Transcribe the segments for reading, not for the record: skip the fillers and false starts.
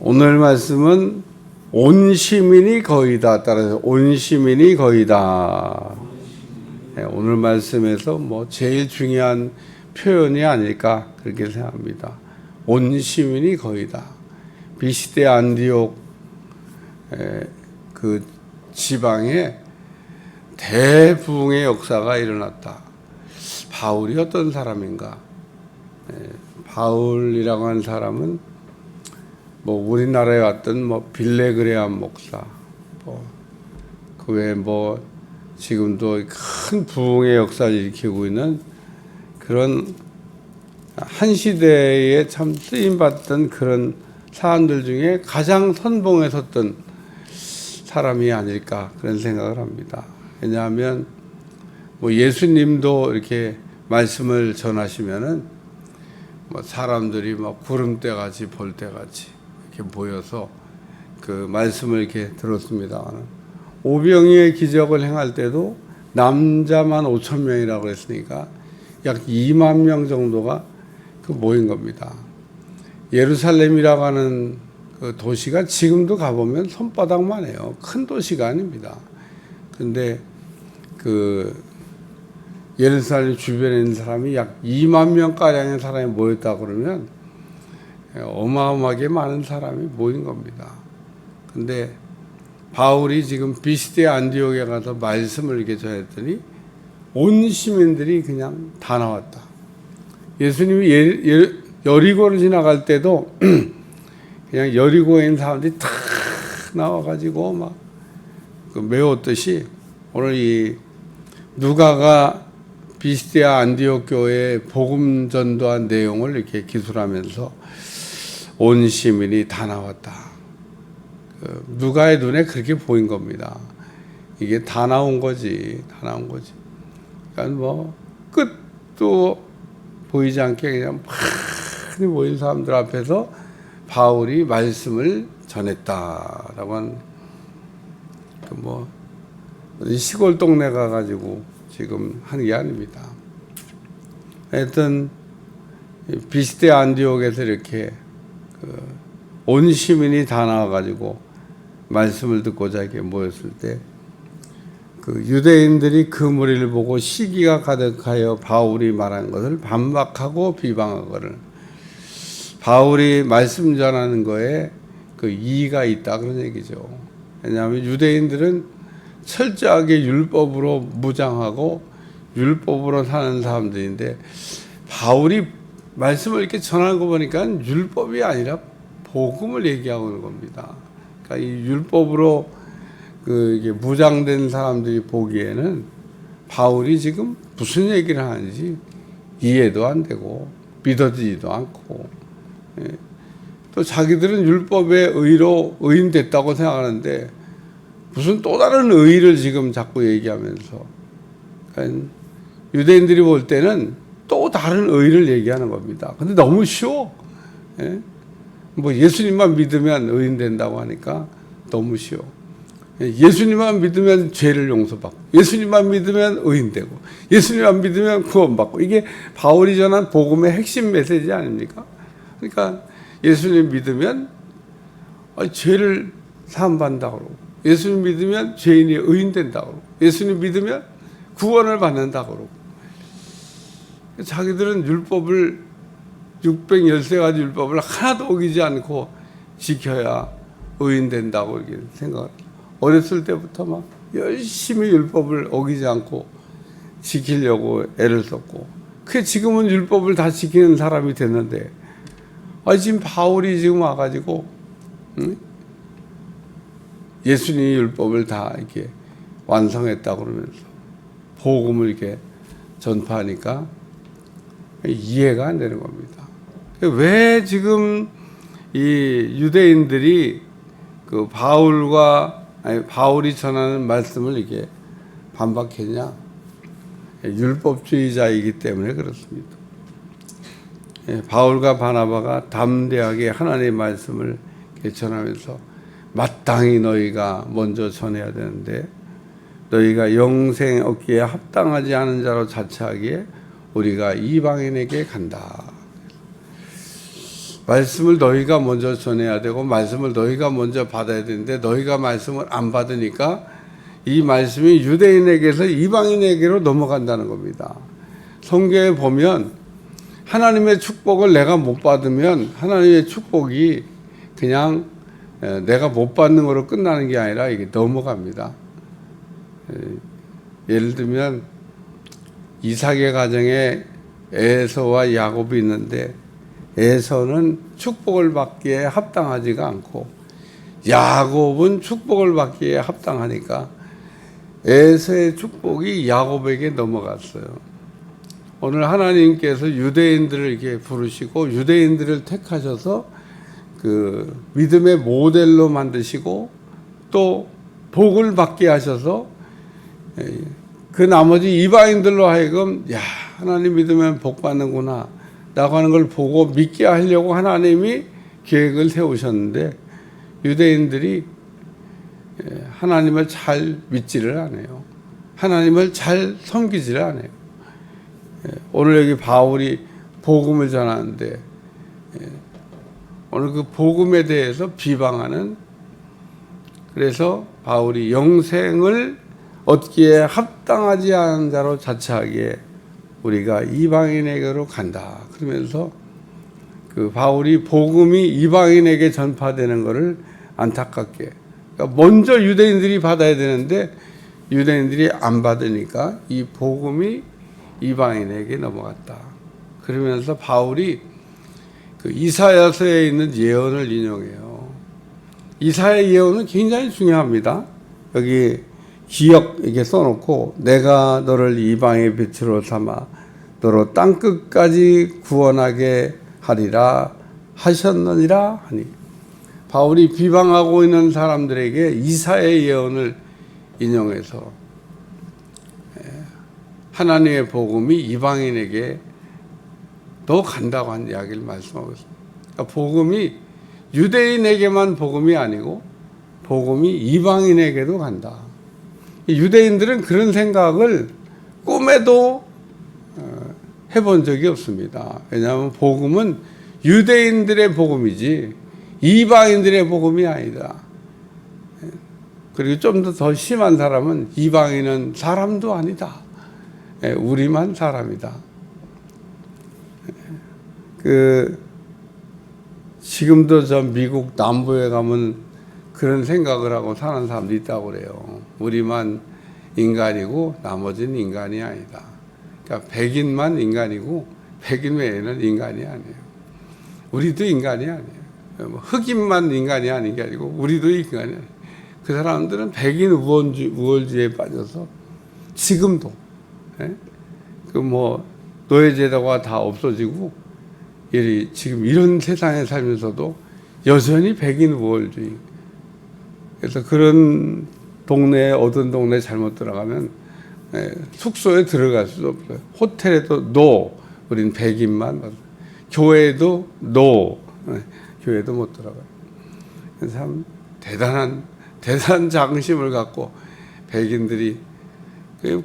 오늘 말씀은 온 시민이 거의다. 따라서 온 시민이 거의다. 오늘 말씀에서 제일 중요한 표현이 아닐까 그렇게 생각합니다. 온 시민이 거의다. 비시대 안디옥 그 지방에 대부흥의 역사가 일어났다. 바울이 어떤 사람인가? 바울이라고 하는 사람은 우리나라에 왔던 빌레그레암 목사, 그 외에 지금도 큰 부흥의 역사를 일으키고 있는 그런 한 시대에 참 쓰임받던 그런 사람들 중에 가장 선봉에 섰던 사람이 아닐까 그런 생각을 합니다. 왜냐하면 예수님도 이렇게 말씀을 전하시면은 사람들이 구름대같이 볼대같이 이렇게 모여서 그 말씀을 이렇게 들었습니다. 오병이의 기적을 행할 때도 남자만 5천 명이라고 했으니까 약 2만 명 정도가 모인 겁니다. 예루살렘이라고 하는 그 도시가 지금도 가보면 손바닥만 해요. 큰 도시가 아닙니다. 근데 그 예루살렘 주변에 있는 사람이 약 2만 명가량의 사람이 모였다 그러면 어마어마하게 많은 사람이 모인 겁니다. 근데 바울이 지금 비시대 안디옥에 가서 말씀을 이렇게 전했더니 온 시민들이 그냥 다 나왔다. 예수님이 여리고를 지나갈 때도 그냥 여리고에 있는 사람들이 다 나와가지고 메웠듯이 오늘 이 누가가 비시대 안디옥 교회에 복음 전도한 내용을 이렇게 기술하면서 온 시민이 다 나왔다. 누가의 눈에 그렇게 보인 겁니다. 이게 다 나온 거지, 다 나온 거지. 그러니까 끝도 보이지 않게 그냥 많이 모인 사람들 앞에서 바울이 말씀을 전했다라고 한 시골 동네 가가지고 지금 하는 게 아닙니다. 하여튼 비시대 안디옥에서 이렇게 온 시민이 다 나와가지고 말씀을 듣고자 이렇게 모였을 때 그 유대인들이 그 무리를 보고 시기가 가득하여 바울이 말한 것을 반박하고 비방하거늘 바울이 말씀 전하는 거에 그 이의가 있다 그런 얘기죠. 왜냐하면 유대인들은 철저하게 율법으로 무장하고 율법으로 사는 사람들인데 바울이 말씀을 이렇게 전하는 거 보니까 율법이 아니라 복음을 얘기하고 있는 겁니다. 그러니까 이 율법으로 이게 무장된 사람들이 보기에는 바울이 지금 무슨 얘기를 하는지 이해도 안 되고 믿어지지도 않고, 또 자기들은 율법의 의로 의인됐다고 생각하는데 무슨 또 다른 의의를 지금 자꾸 얘기하면서, 그러니까 유대인들이 볼 때는 또 다른 의의를 얘기하는 겁니다. 근데 너무 쉬워. 예수님만 믿으면 의인 된다고 하니까 너무 쉬워. 예수님만 믿으면 죄를 용서받고, 예수님만 믿으면 의인 되고, 예수님만 믿으면 구원받고, 이게 바울이 전한 복음의 핵심 메시지 아닙니까? 그러니까 예수님 믿으면 죄를 사함받는다고 그러고, 예수님 믿으면 죄인이 의인 된다고 그러고, 예수님 믿으면 구원을 받는다고 그러고, 자기들은 율법을 613가지 율법을 하나도 어기지 않고 지켜야 의인 된다고 이렇게 생각합니다. 어렸을 때부터 열심히 율법을 어기지 않고 지키려고 애를 썼고, 그게 지금은 율법을 다 지키는 사람이 됐는데, 지금 바울이 지금 와가지고 예수님이 율법을 다 이렇게 완성했다고 그러면서 복음을 이렇게 전파하니까 이해가 안 되는 겁니다. 왜 지금 이 유대인들이 그 바울이 전하는 말씀을 이렇게 반박했냐? 율법주의자이기 때문에 그렇습니다. 바울과 바나바가 담대하게 하나님의 말씀을 전하면서 마땅히 너희가 먼저 전해야 되는데, 너희가 영생 얻기에 합당하지 않은 자로 자처하기에 우리가 이방인에게 간다. 말씀을 너희가 먼저 전해야 되고 말씀을 너희가 먼저 받아야 되는데 너희가 말씀을 안 받으니까 이 말씀이 유대인에게서 이방인에게로 넘어간다는 겁니다. 성경에 보면 하나님의 축복을 내가 못 받으면 하나님의 축복이 그냥 내가 못 받는 거로 끝나는 게 아니라 이게 넘어갑니다. 예를 들면 이삭의 가정에 에서와 야곱이 있는데 에서는 축복을 받기에 합당하지가 않고 야곱은 축복을 받기에 합당하니까 에서의 축복이 야곱에게 넘어갔어요. 오늘 하나님께서 유대인들을 이렇게 부르시고 유대인들을 택하셔서 그 믿음의 모델로 만드시고 또 복을 받게 하셔서 그 나머지 이방인들로 하여금 야 하나님 믿으면 복 받는구나 라고 하는 걸 보고 믿게 하려고 하나님이 계획을 세우셨는데 유대인들이 하나님을 잘 믿지를 않아요. 하나님을 잘 섬기지를 않아요. 오늘 여기 바울이 복음을 전하는데 오늘 그 복음에 대해서 비방하는, 그래서 바울이 영생을 얻기에 합당하지 않은 자로 자처하기에 우리가 이방인에게로 간다. 그러면서 그 바울이 복음이 이방인에게 전파되는 것을 안타깝게, 그러니까 먼저 유대인들이 받아야 되는데 유대인들이 안 받으니까 이 복음이 이방인에게 넘어갔다. 그러면서 바울이 그 이사야서에 있는 예언을 인용해요. 이사야 예언은 굉장히 중요합니다. 여기 기억 이렇게 써놓고 내가 너를 이방의 빛으로 삼아 너로 땅끝까지 구원하게 하리라 하셨느니라 하니, 바울이 비방하고 있는 사람들에게 이사야의 예언을 인용해서 하나님의 복음이 이방인에게 너 간다고 한 이야기를 말씀하고 있습니다. 그러니까 복음이 유대인에게만 복음이 아니고 복음이 이방인에게도 간다. 유대인들은 그런 생각을 꿈에도 해본 적이 없습니다. 왜냐하면 복음은 유대인들의 복음이지 이방인들의 복음이 아니다. 그리고 좀 더 심한 사람은 이방인은 사람도 아니다. 우리만 사람이다. 지금도 저 미국 남부에 가면 그런 생각을 하고 사는 사람도 있다고 그래요. 우리만 인간이고 나머지는 인간이 아니다. 그러니까 백인만 인간이고 백인 외에는 인간이 아니에요. 우리도 인간이 아니에요. 흑인만 인간이 아닌 게 아니고 우리도 인간이 아니에요. 그 사람들은 백인 우월주의에 빠져서 지금도 노예제도가 다 없어지고 지금 이런 세상에 살면서도 여전히 백인 우월주의. 그래서 그런 동네에 어떤 동네 잘못 들어가면 숙소에 들어갈 수도 없어요. 호텔에도 노, 우린 백인만. 교회에도 노, 교회도 못 들어가요. 참 대단한 자긍심을 갖고 백인들이,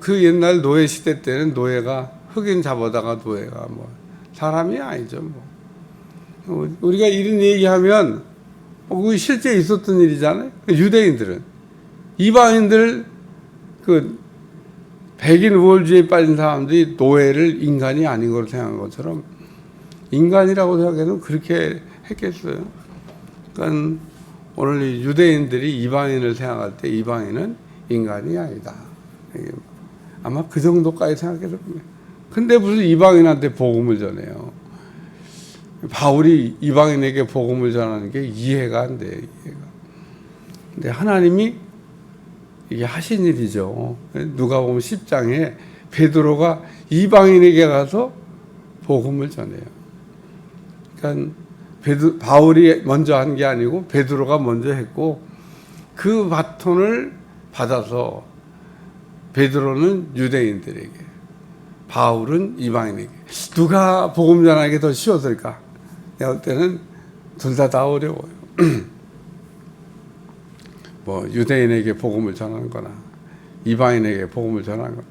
그 옛날 노예 시대 때는 노예가 흑인 잡아다가 노예가 사람이 아니죠. 우리가 이런 얘기하면 그게 실제 있었던 일이잖아요. 유대인들은 이방인들 백인 우월주의에 빠진 사람들이 노예를 인간이 아닌 걸 생각한 것처럼 인간이라고 생각해도 그렇게 했겠어요. 그러니까 오늘 유대인들이 이방인을 생각할 때 이방인은 인간이 아니다. 아마 그 정도까지 생각해서 그래요. 근데 무슨 이방인한테 복음을 전해요. 바울이 이방인에게 복음을 전하는 게 이해가 안 돼요. 근데 하나님이 이게 하신 일이죠. 누가복음 10장에 베드로가 이방인에게 가서 복음을 전해요. 그러니까 바울이 먼저 한 게 아니고 베드로가 먼저 했고, 그 바톤을 받아서 베드로는 유대인들에게, 바울은 이방인에게. 누가 복음 전하기 더 쉬웠을까? 내가 볼 때는 둘 다 어려워요. 유대인에게 복음을 전하는 거나 이방인에게 복음을 전하는 거나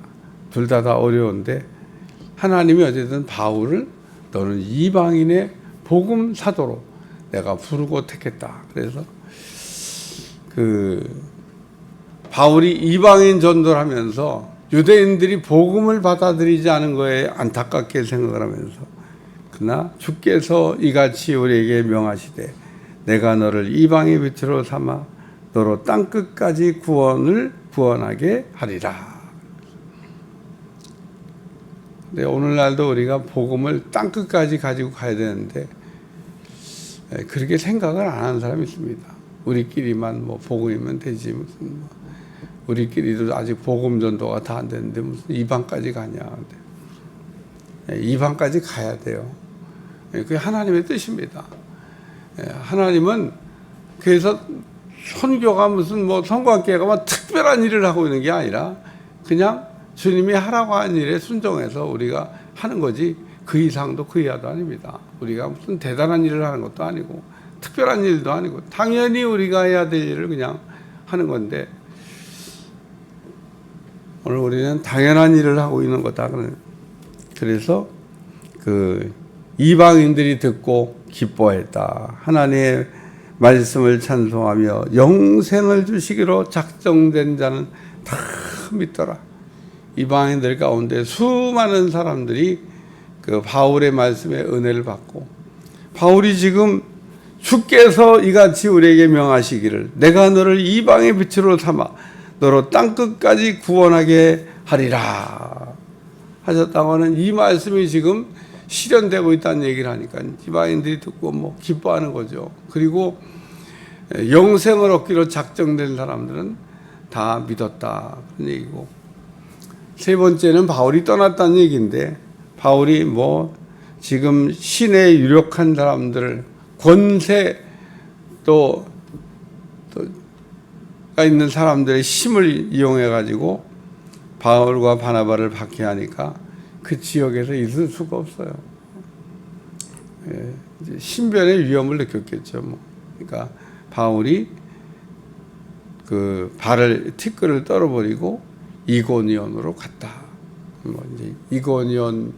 둘 다 어려운데, 하나님이 어쨌든 바울을 너는 이방인의 복음 사도로 내가 부르고 택했다. 그래서 바울이 이방인 전도를 하면서 유대인들이 복음을 받아들이지 않은 거에 안타깝게 생각을 하면서, 그러나 주께서 이같이 우리에게 명하시되 내가 너를 이방의 빛으로 삼아 너로 땅 끝까지 구원하게 하리라. 근데 오늘날도 우리가 복음을 땅 끝까지 가지고 가야 되는데 그렇게 생각을 안 하는 사람이 있습니다. 우리끼리만 뭐 복음이면 되지, 무슨 우리끼리도 아직 복음 전도가 다 안 되는데 무슨 이방까지 가냐. 이방까지 가야 돼요. 그게 하나님의 뜻입니다. 하나님은 그래서 선교가 무슨 뭐 성관계가 막 특별한 일을 하고 있는 게 아니라 그냥 주님이 하라고 한 일에 순종해서 우리가 하는 거지, 그 이상도 그 이하도 아닙니다. 우리가 무슨 대단한 일을 하는 것도 아니고 특별한 일도 아니고 당연히 우리가 해야 될 일을 그냥 하는 건데, 오늘 우리는 당연한 일을 하고 있는 거다. 그래서 이방인들이 듣고 기뻐했다. 하나님의 말씀을 찬송하며 영생을 주시기로 작정된 자는 다 믿더라. 이방인들 가운데 수많은 사람들이 바울의 말씀에 은혜를 받고, 바울이 지금 주께서 이같이 우리에게 명하시기를 내가 너를 이방의 빛으로 삼아 너로 땅끝까지 구원하게 하리라 하셨다고 하는 이 말씀이 지금 실현되고 있다는 얘기를 하니까 이방인들이 듣고 뭐 기뻐하는 거죠. 그리고 영생을 얻기로 작정된 사람들은 다 믿었다, 그런 얘기고, 세 번째는 바울이 떠났다는 얘기인데, 바울이 뭐 지금 신에 유력한 사람들을, 권세 또 있는 사람들의 힘을 이용해 가지고 바울과 바나바를 박해하니까 그 지역에서 있을 수가 없어요. 이제 신변의 위험을 느꼈겠죠. 뭐. 그러니까 바울이 티끌을 떨어버리고 이고니온으로 갔다. 뭐 이제 이고니온,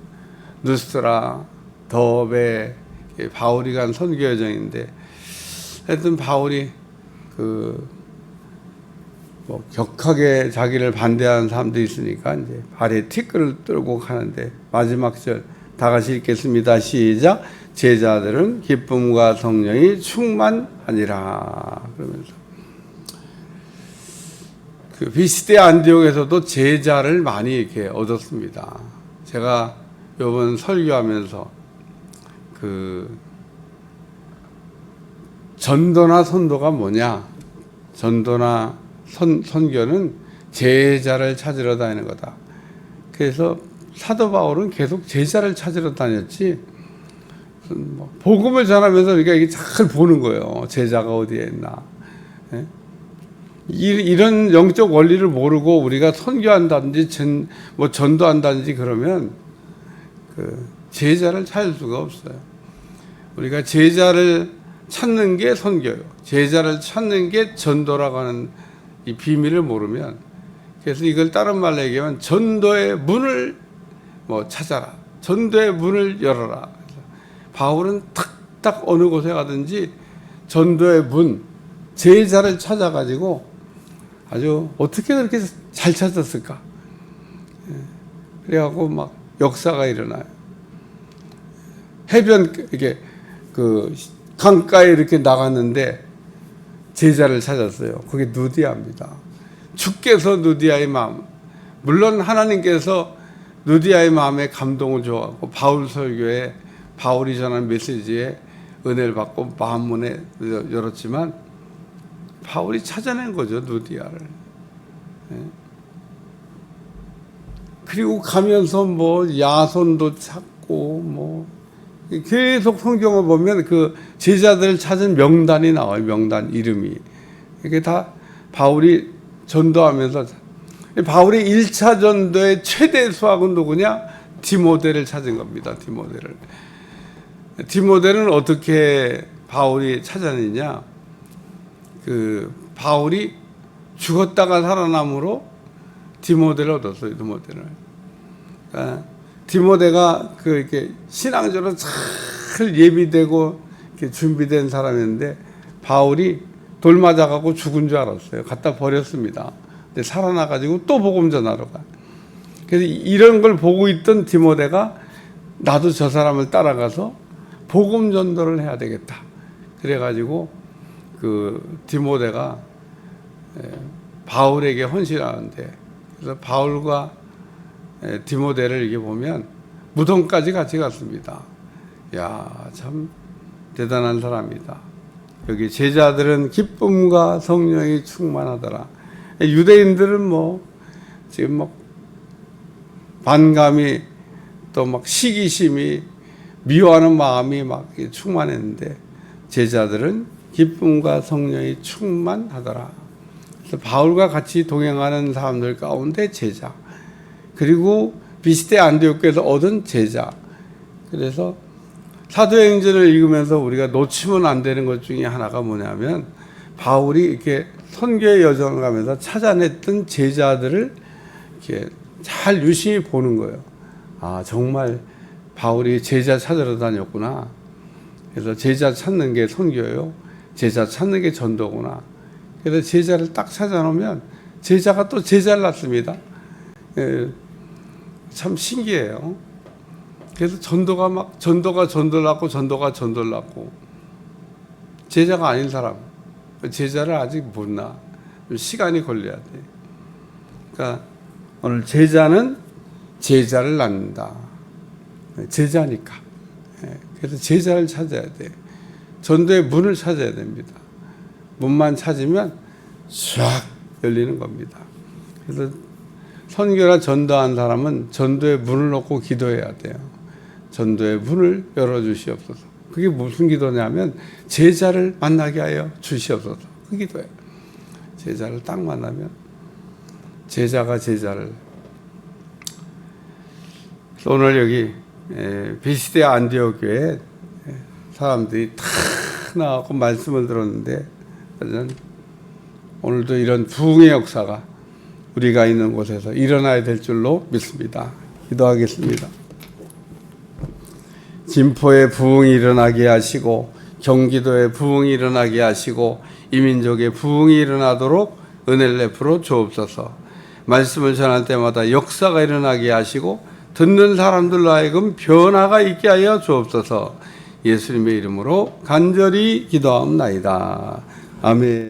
누스트라, 더베, 바울이 간 선교 여정인데, 하여튼 바울이 뭐 격하게 자기를 반대하는 사람들이 있으니까 이제 발에 티끌을 떨고 가는데, 마지막 절 다 같이 읽겠습니다. 시작. 제자들은 기쁨과 성령이 충만하니라. 그러면서 비스대 안디옥에서도 제자를 많이 이렇게 얻었습니다. 제가 이번 설교하면서 전도나 선도가 뭐냐? 전도나 선교는 제자를 찾으러 다니는 거다. 그래서 사도 바울은 계속 제자를 찾으러 다녔지, 뭐 복음을 전하면서 우리가 이게 잘 보는 거예요. 제자가 어디에 있나. 예? 이런 영적 원리를 모르고 우리가 선교한다든지 전도한다든지 그러면 제자를 찾을 수가 없어요. 우리가 제자를 찾는 게 선교예요. 제자를 찾는 게 전도라고 하는 이 비밀을 모르면, 그래서 이걸 다른 말로 얘기하면 전도의 문을 찾아라. 전도의 문을 열어라. 바울은 탁탁 어느 곳에 가든지 전도의 문, 제자를 찾아가지고 아주 어떻게 그렇게 잘 찾았을까? 그래갖고 막 역사가 일어나요. 해변, 이게 강가에 이렇게 나갔는데 제자를 찾았어요. 그게 누디아입니다. 주께서 누디아의 마음, 물론 하나님께서 누디아의 마음에 감동을 줘갖고 바울 설교에, 바울이 전한 메시지에 은혜를 받고 마음문에 열었지만 바울이 찾아낸 거죠, 누디아를. 그리고 가면서 뭐 야손도 찾고 계속 성경을 보면 그 제자들을 찾은 명단이 나와요. 명단 이름이. 이게 다 바울이 전도하면서, 바울의 1차 전도의 최대 수학은 누구냐? 디모데를 찾은 겁니다. 디모데는 어떻게 바울이 찾아내냐? 바울이 죽었다가 살아남으로 디모데를 얻었어요. 디모데를. 그러니까 디모데가 이렇게 신앙적으로 잘 잘 예비되고 이렇게 준비된 사람이었는데 바울이 돌 맞아가고 죽은 줄 알았어요. 갖다 버렸습니다. 근데 살아나가지고 또 복음 전하러 가. 그래서 이런 걸 보고 있던 디모데가 나도 저 사람을 따라가서 복음 전도를 해야 되겠다. 그래가지고 그 디모데가 바울에게 헌신하는데, 그래서 바울과 디모데를 이렇게 보면 무덤까지 같이 갔습니다. 야, 참 대단한 사람이다. 여기 제자들은 기쁨과 성령이 충만하더라. 유대인들은 뭐 지금 막 반감이 또 막 시기심이 미워하는 마음이 막 충만했는데 제자들은 기쁨과 성령이 충만하더라. 그래서 바울과 같이 동행하는 사람들 가운데 제자, 그리고 비스대 안디옥에서 얻은 제자. 그래서 사도행전을 읽으면서 우리가 놓치면 안 되는 것 중에 하나가 뭐냐면 바울이 이렇게 선교의 여정을 가면서 찾아냈던 제자들을 이렇게 잘 유심히 보는 거예요. 아, 정말 바울이 제자 찾으러 다녔구나. 그래서 제자 찾는 게 선교예요. 제자 찾는 게 전도구나. 그래서 제자를 딱 찾아놓으면 제자가 또 제자를 낳습니다. 참 신기해요. 그래서 전도가 전도를 낳고 전도가 전도를 낳고, 제자가 아닌 사람, 제자를 아직 못 낳아. 시간이 걸려야 돼. 그러니까 오늘 제자는 제자를 낳는다. 제자니까. 그래서 제자를 찾아야 돼. 전도의 문을 찾아야 됩니다. 문만 찾으면 쫙 열리는 겁니다. 그래서 선교나 전도한 사람은 전도의 문을 놓고 기도해야 돼요. 전도의 문을 열어주시옵소서. 그게 무슨 기도냐면 제자를 만나게 하여 주시옵소서. 그 기도예요. 제자를 딱 만나면 제자가 제자를. 오늘 여기 비스대 안디옥 교회 사람들이 다 나와서 말씀을 들었는데, 오늘도 이런 부흥의 역사가 우리가 있는 곳에서 일어나야 될 줄로 믿습니다. 기도하겠습니다. 진포의 부흥이 일어나게 하시고 경기도의 부흥이 일어나게 하시고 이민족의 부흥이 일어나도록 은혜를 베풀어 주옵소서. 말씀을 전할 때마다 역사가 일어나게 하시고 듣는 사람들로 하여금 변화가 있게 하여 주옵소서. 예수님의 이름으로 간절히 기도하옵나이다. 아멘.